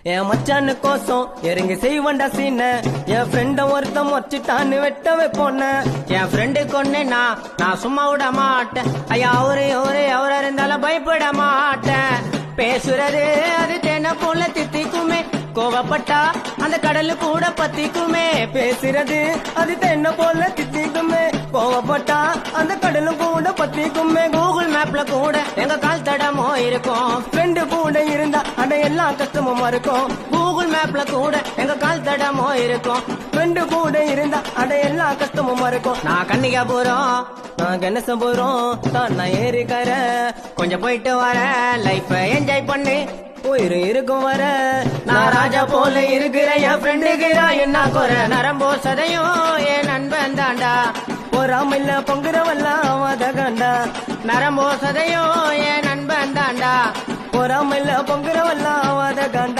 என் மச்சானு கோசம் இறங்கி செய்வண்டா சீன என் ஃப்ரெண்ட ஒருத்தன் வச்சுட்டான்னு வெட்டவே போன என் ஃப்ரெண்டு கொன்னு நான் சும்மா விட மாட்டேன். ஐயா அவரா இருந்தாலும் பயப்பட மாட்டேன். பேசுறது அது தென்ன போல தித்திக்குமே, கோவப்பட்டா அந்த கடலு கூட பத்திக்குமே. பேசுறது அது தென்ன போல தித்திக்குமே, கோவப்பட்டா அந்த கடலும் கூட பத்திக்குமே. கூகுள் மேப்ல கூட எங்க கால் தடமோ இருக்கும். ஃப்ரெண்டு கூட இருந்தா அட எல்லா கஷ்டமும் இருக்கும். கூகுள் மேப்ல கூட எங்க கால் தடமோ இருக்கும். ஃப்ரெண்டு கூட இருந்தா அட எல்லா கஷ்டமும் இருக்கும். நான் கன்னிகா போறோம், நான் கணேச போறோம், தான் நான் ஏறிக்கற கொஞ்சம் போயிட்டு வர லைஃப் என்ஜாய் பண்ணு. உயிர் இருக்கும் வர நான் ராஜா போல இருக்கிற என் ஃப்ரெண்டுகிறா என்ன குறை. நரம்போ சதையும் என் நண்பன் தாண்டா, பொறாமையில பொங்குறவெல்லாம் அவத கண்டா. நரம்போ சதையும் என் நண்பன் தாண்டா. பொறாமையில பொங்குறவெல்லாம் அவத கண்டா.